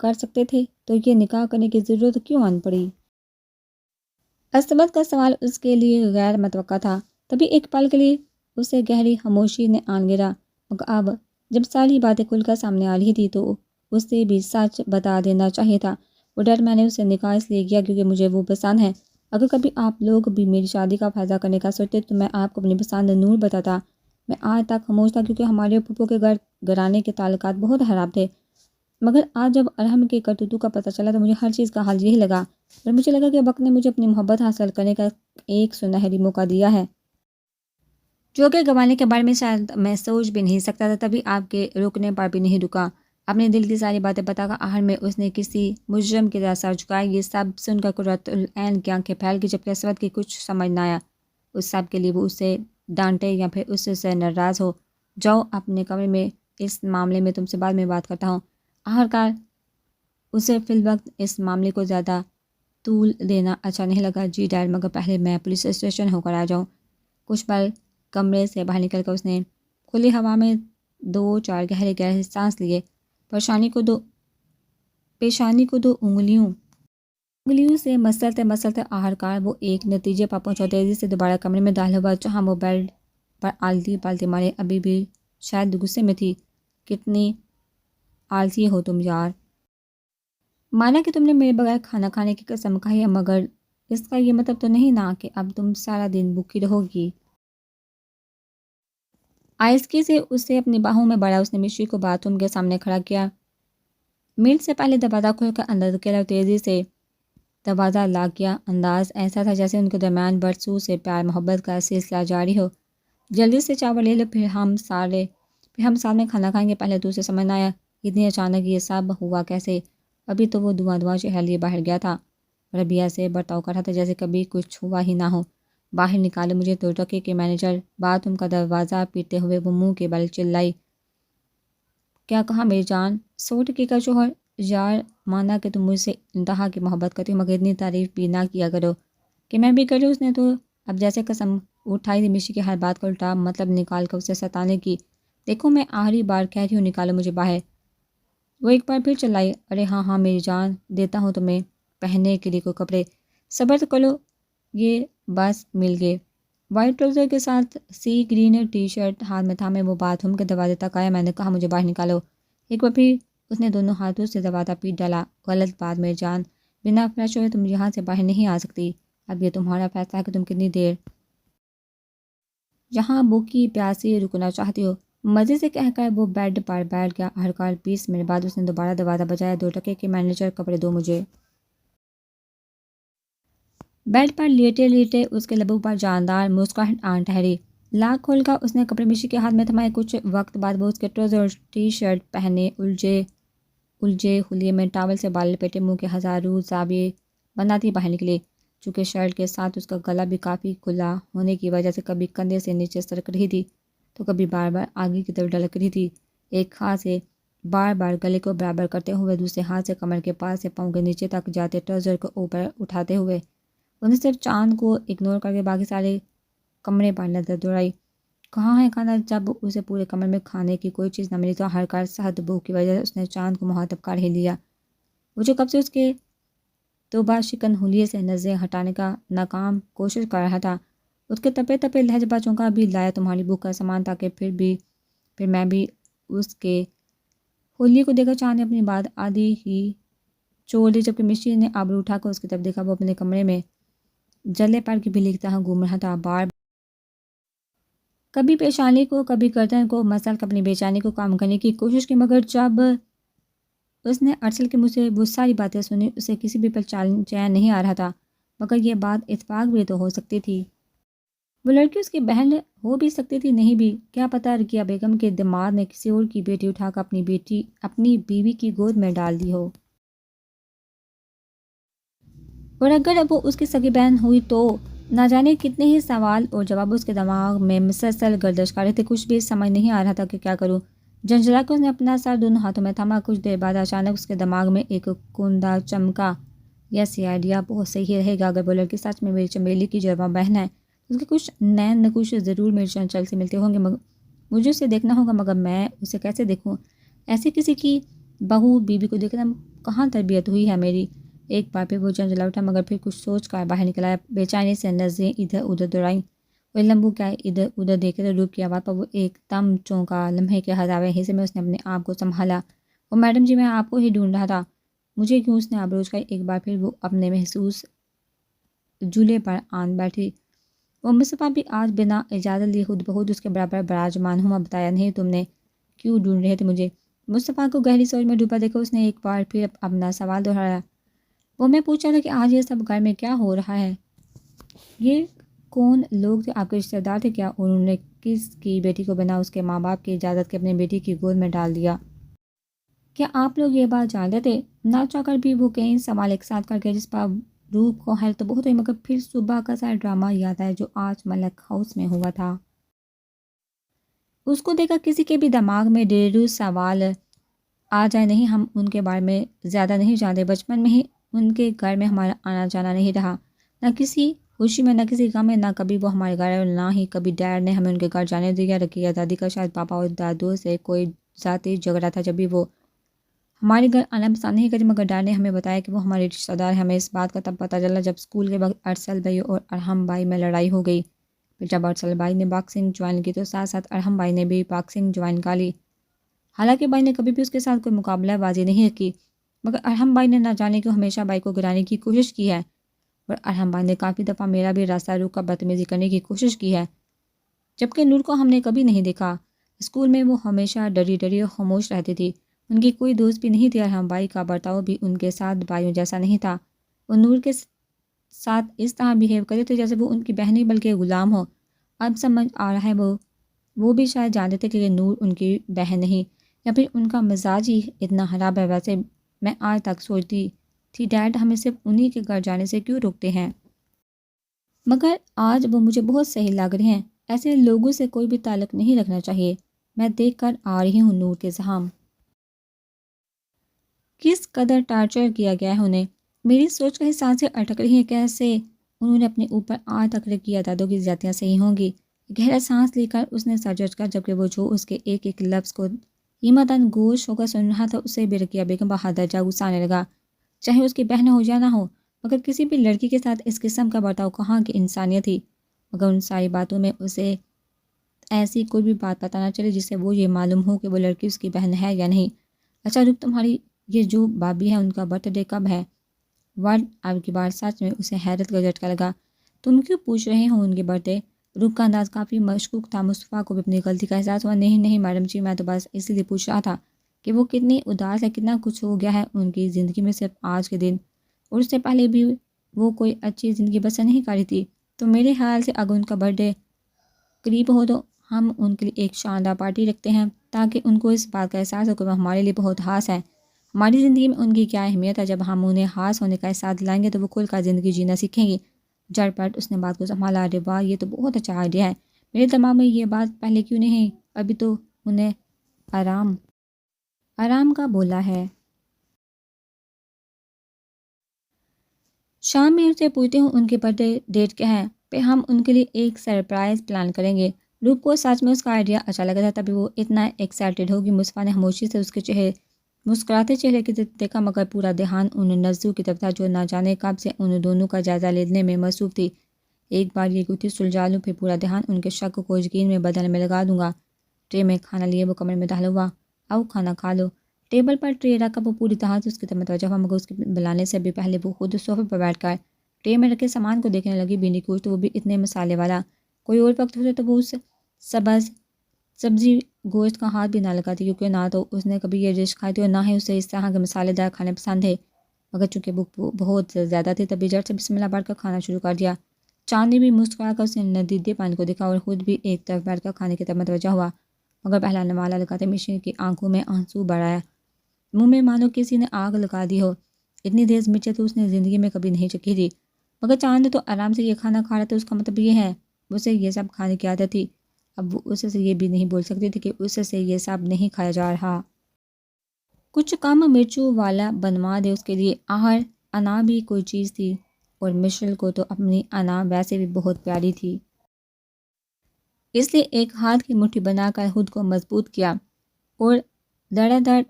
کر سکتے تھے تو یہ نکاح کرنے کی ضرورت کیوں آن پڑی؟ اسمت کا سوال اس کے لیے غیر متوقع تھا۔ تبھی ایک پل کے لیے اسے گہری خاموشی نے آن گرا، مگر اب جب ساری باتیں کھل کر سامنے آ رہی تھی تو اسے بھی سچ بتا دینا چاہیے تھا۔ وہ ڈر میں نے اسے نکاح اس لیے کیا کیونکہ مجھے وہ پسند ہے۔ اگر کبھی آپ لوگ بھی میری شادی کا فیصلہ کرنے کا سوچتے تو میں آپ کو اپنی پسند نور بتاتا۔ میں آج تک خاموش تھا کیونکہ ہمارے پھپھو کے گھرانے کے تعلقات بہت خراب تھے، مگر آج جب ارحم کے کرتوتوں کا پتہ چلا تو مجھے ہر چیز کا حل یہی لگا، اور مجھے لگا کہ وقت نے مجھے اپنی محبت حاصل کرنے کا ایک سنہری موقع دیا ہے جو کہ گنوانے کے بارے میں شاید میں سوچ بھی نہیں سکتا تھا۔ تبھی آپ کے رکنے پر بھی نہیں رکا، اپنے دل کی ساری باتیں بتا کر آخر میں اس نے کسی مجرم کی طرح سر جھکایا۔ یہ سب سن کر قرۃ العین کی آنکھیں پھیل گئی، جبکہ اسود کی کچھ سمجھ نہ آیا اس سب کے لیے وہ اسے ڈانٹے یا پھر اس سے ناراض ہو۔ جاؤ اپنے کمرے میں، اس معاملے میں تم سے بعد میں بات کرتا ہوں۔ آخرکار اسے فی الوقت اس معاملے کو زیادہ طول دینا اچھا نہیں لگا۔ جی ڈیڈ، مگر پہلے میں پولیس اسٹیشن ہو کر آ جاؤں۔ کچھ پل کمرے سے باہر نکل کر اس نے کھلی ہوا میں 2-4 گہرے سانس لیے۔ پیشانی کو دو انگلیوں سے مسلتے آخرکار وہ ایک نتیجے پر پہنچا۔ تیزی سے دوبارہ کمرے میں داخل ہوا جہاں وہ بیڈ پر آلتی پالتی مارے ابھی بھی شاید غصے میں تھی۔ کتنی آلسی ہو تم یار، مانا کہ تم نے میرے بغیر کھانا کھانے کی قسم کھائی ہے، مگر اس کا یہ مطلب تو نہیں نا کہ اب تم سارا دن بھوکی رہو گی۔ آہستگی سے اسے اپنی باہوں میں بڑھا۔ اس نے مشری کو باتھ روم کے سامنے کھڑا کیا، منٹ سے پہلے دروازہ کھول کر اندر دھکیلا اور تیزی سے دروازہ لاک کیا۔ انداز ایسا تھا جیسے ان کے درمیان برسوں سے پیار محبت کا سلسلہ جاری ہو۔ جلدی سے چاول لے لو، پھر ہم ساتھ میں کھانا کھائیں گے۔ پہلے تو اسے سمجھ نہ آیا اتنی اچانک یہ سب ہوا کیسے۔ ابھی تو وہ دعا چہرہ لیے باہر گیا تھا اور ابھی ایسے برتاؤ کر رہا تھا جیسے کبھی کچھ ہوا ہی نہ ہو۔ باہر نکالو مجھے، تو ٹکے کے مینیجر باتھ روم کا دروازہ پیٹتے ہوئے وہ منہ کے بل چلائی۔ کیا کہا میری جان؟ 100 ٹکے کا شوہر؟ یار مانا کہ تم مجھ سے انتہا کی محبت کرتی ہو، مگر اتنی تعریف بھی نہ کیا کرو کہ میں بھی کروں۔ اس نے تو اب جیسے قسم اٹھائی تھی مشی کی ہر بات کا الٹا مطلب نکال کر اسے ستانے کی۔ دیکھو میں آخری بار کہہ رہی ہوں، نکالو مجھے باہر۔ وہ ایک بار پھر چلائی۔ ارے ہاں میری جان، دیتا ہوں تمہیں پہننے کے لیے کوئی کپڑے، صبر تو کرو۔ یہ بس مل گئے۔ وائٹ ٹراؤزر کے ساتھ سی گرین ٹی شرٹ ہاتھ میں تھامے وہ باتھ روم کے دروازے تک آیا۔ میں نے کہا مجھے باہر نکالو۔ ایک بار پھر اس نے دونوں ہاتھوں سے دروازہ پیٹ ڈالا۔ غلط بات میری جان، بنا فریش ہوئے تم یہاں سے باہر نہیں آ سکتی۔ اب یہ تمہارا فیصلہ ہے کہ تم کتنی دیر یہاں بھوکی پیاسی رکنا چاہتی ہو۔ مزے سے کہہ کر وہ بیڈ پر بیٹھ گیا۔ آخرکار 20 منٹ بعد اس نے دوبارہ دروازہ بجایا۔ 2 ٹکے کے مینیجر، کپڑے دو مجھے۔ بیڈ پر لیٹے اس کے لبوں پر جاندار مسکراہٹ آن ٹھہری۔ لاک کھول کر اس نے کپڑے مشی کے ہاتھ میں تھمائے۔ کچھ وقت بعد وہ اس کے ٹراؤزر اور ٹی شرٹ پہنے الجھے خلیے میں ٹاول سے بال لپیٹے منہ کے ہزاروں زاویے بناتی باہر نکلی۔ چونکہ شرٹ کے ساتھ اس کا گلا بھی کافی کھلا ہونے کی وجہ سے کبھی کندھے سے نیچے سرک رہی تھی تو کبھی بار بار آگے کی طرف ڈھلک رہی تھی۔ ایک ہاتھ سے بار بار گلے کو برابر کرتے ہوئے دوسرے ہاتھ سے کمر کے پاس سے پاؤں کے نیچے تک جاتے ٹراؤزر کو اوپر اٹھاتے ہوئے انہوں نے صرف چاند کو اگنور کر کے باقی سارے کمرے پر نظر دوڑائی۔ کہاں ہے کھانا؟ جب اسے پورے کمرے میں کھانے کی کوئی چیز نہ ملی تو ہر کار سخت بھوک کی وجہ سے اس نے چاند کو مخاطب کر ہی لیا، وہ جو کب سے اس کے توبہ شکن حلیے سے نظریں ہٹانے کا ناکام کوشش کر رہا تھا۔ اس کے تپے لہجے پر چونکا بھی لایا تمہاری بھوک کا سامان تھا کہ پھر میں بھی اس کے حلیے کو دیکھا۔ چاند نے اپنی بات آدھی ہی چھوڑ دی جبکہ مشی نے آبرو اٹھا کر اس کی طرف دیکھا۔ وہ اپنے کمرے میں جلے پر کی بلی کی طرح گھوم رہا تھا، بار کبھی پیشانی کو کبھی گردن کو مسل کر اپنی بے چینی کو کام کرنے کی کوشش کی، مگر جب اس نے ارسل کے منہ سے وہ ساری باتیں سنی اسے کسی بھی پر چین نہیں آ رہا تھا۔ مگر یہ بات اتفاق بھی تو ہو سکتی تھی، وہ لڑکی اس کی بہن ہو بھی سکتی تھی، نہیں بھی کیا پتہ رقیہ بیگم کے دماغ نے کسی اور کی بیٹی اٹھا کر اپنی بیوی کی گود میں ڈال دی ہو، اور اگر وہ اس کی سگی بہن ہوئی تو نہ جانے کتنے ہی سوال اور جواب اس کے دماغ میں مسلسل گردش کر رہے تھے۔ کچھ بھی سمجھ نہیں آ رہا تھا کہ کیا کروں۔ جھنجھلا کر اس نے اپنا سر دونوں ہاتھوں میں تھاما۔ کچھ دیر بعد اچانک اس کے دماغ میں ایک کندہ چمکا، یہ آئیڈیا بہت صحیح رہے گا۔ اگر وہ لڑکی سچ میں میری چمیلی کی جڑواں بہن ہے تو اس کے کچھ نین نقوش ضرور میری چنچل سے ملتے ہوں گے۔ مجھے اسے دیکھنا ہوگا، مگر میں اسے کیسے دیکھوں؟ ایسے کسی کی بہو بیوی کو دیکھ کر کہاں تربیت ہوئی ہے میری۔ ایک بار پھر وہ جھنجھلا اٹھا مگر پھر کچھ سوچ کر باہر نکل آیا۔ بے چینی سے نظریں ادھر ادھر دوڑائیں۔ وہ لمبو کیا ادھر ادھر دیکھ کر روپ کی آواز پر وہ ایک دم چونکا۔ لمحے کے ہزارویں حصے میں اس نے اپنے آپ کو سنبھالا۔ وہ میڈم جی، میں آپ کو ہی ڈھونڈ رہا تھا۔ مجھے کیوں؟ اس نے آبروز کا ایک بار پھر وہ اپنے محسوس جھولے پر آن بیٹھی۔ وہ مصطفیٰ بھی آج بنا اجازت لیے خود بخود اس کے برابر براجمان ہوا۔ بتایا نہیں تم نے کیوں ڈھونڈ رہے تھے مجھے؟ مصطفیٰ کو گہری سوچ میں ڈوبا دیکھا اس نے ایک بار پھر اپنا سوال دہرایا۔ وہ میں پوچھ رہا تھا کہ آج یہ سب گھر میں کیا ہو رہا ہے؟ یہ کون لوگ تھے؟ آپ کے رشتہ دار تھے کیا؟ اور انہوں نے کس کی بیٹی کو بنا اس کے ماں باپ کی اجازت کے اپنے بیٹی کی گود میں ڈال دیا؟ کیا آپ لوگ یہ بات جانتے تھے؟ نہ چاہ کر بھی وہ کئی سوال ایک ساتھ کر کے جس پر روح کو حیرت تو بہت ہوئی، مگر پھر صبح کا سارا ڈرامہ یاد آیا جو آج ملک ہاؤس میں ہوا تھا۔ اس کو دیکھا کسی کے بھی دماغ میں ڈھیروں سوال آ جائے۔ نہیں، ہم ان کے بارے میں زیادہ نہیں جانتے۔ بچپن میں ہی ان کے گھر میں ہمارا آنا جانا نہیں رہا، نہ کسی خوشی میں نہ کسی غم میں، نہ کبھی وہ ہمارے گھر اور نہ ہی کبھی ڈیڈ نے ہمیں ان کے گھر جانے دیا۔ رقیہ دادی کا شاید پاپا اور دادوں سے کوئی ذاتی جھگڑا تھا جب بھی وہ ہمارے گھر آنا پسند نہیں کرتی، مگر ڈیڈ نے ہمیں بتایا کہ وہ ہمارے رشتہ دار ہیں۔ ہمیں اس بات کا تب پتہ چلا جب اسکول کے وقت ارسل بھائی اور ارحم بھائی میں لڑائی ہو گئی۔ پھر جب ارسل بھائی نے باکسنگ جوائن کی تو ساتھ ساتھ ارحم بھائی نے بھی باکسنگ جوائن کر لی۔ حالانکہ بھائی نے کبھی بھی اس کے ساتھ کوئی مقابلہ بازی نہیں رکھی، مگر ارحم بھائی نے نہ جانے کیوں ہمیشہ بھائی کو گرانے کی کوشش کی ہے، اور ارحم بھائی نے کافی دفعہ میرا بھی راستہ روک کر بدتمیزی کرنے کی کوشش کی ہے، جبکہ نور کو ہم نے کبھی نہیں دیکھا۔ اسکول میں وہ ہمیشہ ڈری ڈری اور خاموش رہتی تھی، ان کی کوئی دوست بھی نہیں تھی۔ ارحم بھائی کا برتاؤ بھی ان کے ساتھ بھائیوں جیسا نہیں تھا، وہ نور کے ساتھ اس طرح بیہیو کرتے تھے جیسے وہ ان کی بہن نہیں بلکہ غلام ہو۔ اب سمجھ آ رہا ہے وہ بھی شاید جانتے تھے کہ نور ان کی بہن نہیں، یا پھر ان کا مزاج ہی اتنا خراب ہے۔ ویسے میں آج تک سوچتی تھی ڈیڈ ہمیں صرف انہی کے گھر جانے سے کیوں روکتے ہیں، مگر آج وہ مجھے بہت صحیح لگ رہے ہیں۔ ایسے لوگوں سے کوئی بھی تعلق نہیں رکھنا چاہیے۔ میں دیکھ کر آ رہی ہوں نور کے زحام کس قدر ٹارچر کیا گیا ہے انہیں۔ میری سوچ کہیں سانسیں اٹک رہی ہیں، کیسے انہوں نے اپنے اوپر آج تک کیا دادوں کی زیادتیاں صحیح ہوں گی۔ گہرا سانس لے کر اس نے سر جھٹکا کر، جبکہ وہ جو اس کے ایک ایک لفظ کو ہمتاً گوش ہو کر سن رہا تھا، اسے بھی رقیہ بیگم بہت درجہ غصہ آنے لگا، چاہے اس کی بہن ہو یا نہ ہو، مگر کسی بھی لڑکی کے ساتھ اس قسم کا برتاؤ کہاں کی انسانیت تھی۔ مگر ان ساری باتوں میں اسے ایسی کوئی بھی بات پتہ نہ چلی جس سے وہ یہ معلوم ہو کہ وہ لڑکی اس کی بہن ہے یا نہیں۔ اچھا رک، تمہاری یہ جو بابی ہے ان کا برتھ ڈے کب ہے؟ ورڈ اب کی بار سچ میں اسے حیرت کا جھٹکا لگا۔ تم کیوں پوچھ رہے ہو ان کے برتھ ڈے؟ رک کا انداز کافی مشکوک تھا۔ مصطفیٰ کو بھی اپنی غلطی کا احساس ہوا۔ نہیں نہیں میڈم جی، میں تو بس اسی لیے پوچھ رہا تھا کہ وہ کتنی اداس ہے، کتنا کچھ ہو گیا ہے ان کی زندگی میں صرف آج کے دن، اور اس سے پہلے بھی وہ کوئی اچھی زندگی بسر نہیں کر رہی تھی۔ تو میرے خیال سے اگر ان کا برتھ ڈے قریب ہو تو ہم ان کے لیے ایک شاندار پارٹی رکھتے ہیں، تاکہ ان کو اس بات کا احساس ہو کہ وہ ہمارے لیے بہت خاص ہے۔ ہماری زندگی میں ان کی کیا اہمیت ہے۔ جب ہم انہیں خاص ہونے کا احساس دلائیں گے تو وہ کھل کر زندگی جینا سیکھیں گی۔ جھٹ پٹ اس نے بات کو سنبھالا۔ ارے واہ، یہ تو بہت اچھا آئیڈیا ہے، میرے دماغ میں یہ بات پہلے کیوں نہیں؟ ابھی تو انہیں آرام کا بولا ہے۔ شام میں اسے پوچھتی ہوں ان کی برتھ ڈے ڈیٹ کیا ہے، پھر ہم ان کے لیے ایک سرپرائز پلان کریں گے۔ روپ کو سچ میں اس کا آئیڈیا اچھا لگا تھا، تبھی وہ اتنا ایکسائٹیڈ ہوگی۔ مصطفیٰ نے خاموشی سے اس کے مسکراتے چہرے کی طرف دیکھا، مگر پورا دھیان ان نظروں کی طرف تھا جو نہ جانے کب سے ان دونوں کا جائزہ لینے میں مصروف تھی۔ ایک بار یہ گتھی سلجھا لوں، پھر پورا دھیان ان کے شک کو یقین میں بدلنے میں لگا دوں گا۔ ٹرے میں کھانا لیے وہ کمرے میں داخل ہوا۔ آؤ کھانا کھا لو۔ ٹیبل پر ٹرے رکھ کر وہ پوری طرح سے اس کی طرف متوجہ ہوا، مگر اس کے بلانے سے بھی پہلے وہ خود صوفے پر بیٹھ کر ٹرے میں رکھے سامان کو دیکھنے لگی۔ بھنڈی گوشت، وہ بھی اتنے مسالے والا۔ کوئی اور وقت ہوتا تو وہ اس سبز سبزی گوشت کا ہاتھ بھی نہ لگاتی، کیونکہ نہ تو اس نے کبھی یہ ڈش کھائی تھی اور نہ ہی اسے اس طرح کے مسالے دار کھانے پسند تھے، مگر چونکہ بھوک بہت زیادہ تھی تبھی جٹ سے بسم اللہ پڑھ کر کھانا شروع کر دیا۔ چاندنی بھی مسکرا کر اس نے ندیدے پانی کو دیکھا اور خود بھی ایک طرف بیٹھ کر کھانے کی طرف متوجہ ہوا، مگر پہلا نوالا لگاتے مشین کی آنکھوں میں آنسو بڑھ آیا، منہ میں مانو کسی نے آگ لگا دی ہو۔ اتنی تیز مرچیں تو اس نے زندگی میں کبھی نہیں چکھی تھی، مگر چاند تو آرام سے یہ کھانا کھا رہا تھا، اس کا مطلب یہ ہے اسے یہ سب کھانے کی عادت تھی۔ اب وہ اس سے یہ بھی نہیں بول سکتی تھی کہ اس سے یہ سب نہیں کھایا جا رہا۔ کچھ کم مرچوں والا بنوا دے اس کے لیے۔ آخر انا بھی کوئی چیز تھی، اور مشل کو تو اپنی انا ویسے بھی بہت پیاری تھی، اس لیے ایک ہاتھ کی مٹھی بنا کر خود کو مضبوط کیا اور دڑا دڑ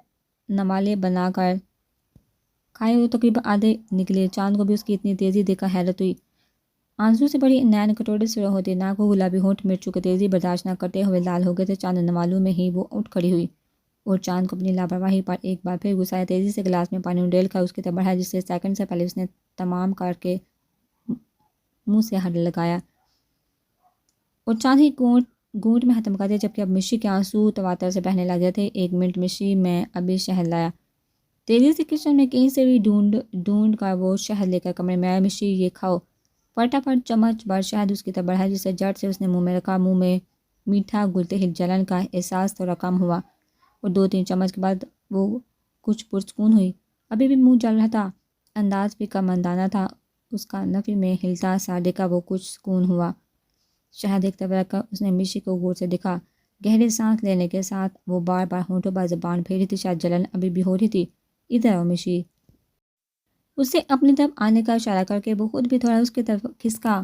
نمالے بنا کر کھائے وہ تقریباً آدھے نکلے۔ چاند کو بھی اس کی اتنی تیزی دیکھا حیرت ہوئی۔ آنسو سے بڑی نین کٹوٹے سے ہوتے ناک کو گلابی ہونٹ مرچوں کی تیزی برداشت نہ کرتے ہوئے لال ہو گئے تھے۔ چاند نمالوں میں ہی وہ اٹھ کھڑی ہوئی اور چاند کو اپنی لاپرواہی پر ایک بار پھر غصہ تیزی سے گلاس میں پانی ڈیل کر اس کی طرف بڑھایا، جسے سیکنڈ سے پہلے اس نے تمام کر کے منہ سے ہر لگایا اور چاند ہی گونٹ میں ختم کر دیا، جبکہ اب مشی کے آنسو تواتر سے بہنے لگے تھے۔ 1 منٹ مشی، میں ابھی شہد لایا۔ تیزی سے کچن میں کہیں سے بھی ڈھونڈ کر وہ شہد لے کر کمرے میں آیا۔ مشی یہ کھاؤ۔ فٹافٹ چمچ بھر شہد اس کی طرف بڑھایا، جسے جٹ سے اس نے منہ میں رکھا۔ منہ میں میٹھا گھلتے ہی جلن کا احساس تھوڑا کم ہوا اور 2-3 چمچ کے بعد وہ کچھ پرسکون ہوئی۔ ابھی بھی منہ جل رہا تھا، انداز بھی کم اندانہ تھا اس کا۔ نفی میں ہلتا سا دیکھا وہ کچھ سکون ہوا۔ شہد ایک طرف رکھ کر اس نے مشی کو غور سے دیکھا۔ گہرے سانس لینے کے ساتھ وہ بار بار ہونٹوں پر زبان پھیر رہی تھی، شاید جلن ابھی بھی ہو رہی تھی۔ ادھر آؤ مشی، اس سے اپنی طرف آنے کا اشارہ کر کے وہ خود بھی تھوڑا اس کی طرف کھسکا۔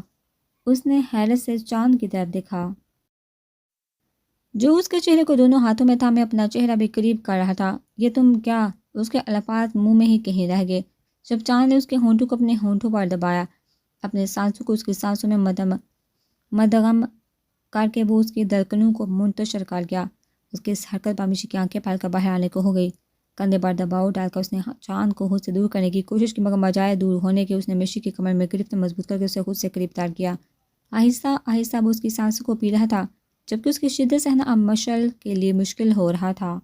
اس نے حیرت سے چاند کی طرف دیکھا جو اس کے چہرے کو دونوں ہاتھوں میں تھامے اپنا چہرہ بھی قریب کر رہا تھا۔ یہ تم کیا؟ اس کے الفاظ منہ میں ہی کہیں رہ گئے جب چاند نے اس کے ہونٹوں کو اپنے ہونٹوں پر دبایا۔ اپنے سانسوں کو اس کی سانسوں میں مدغم کر کے وہ اس کی دھڑکنوں کو منتشر کر گیا۔ اس کی اس حرکت پر مشی کی آنکھیں پھیل کر باہر آنے کو ہو گئی۔ کندھے پر دباؤ ڈال کر اس نے چاند کو خود سے دور کرنے کی کوشش کی، مگر بجائے دور ہونے کے اس نے مشی کی کمر میں گرفت مضبوط کر کے اسے خود سے قریب تر کیا۔ آہستہ آہستہ وہ اس کی سانسوں کو پی رہا تھا، جبکہ اس کی شدت سہنا اب مشعل کے لیے مشکل ہو رہا تھا۔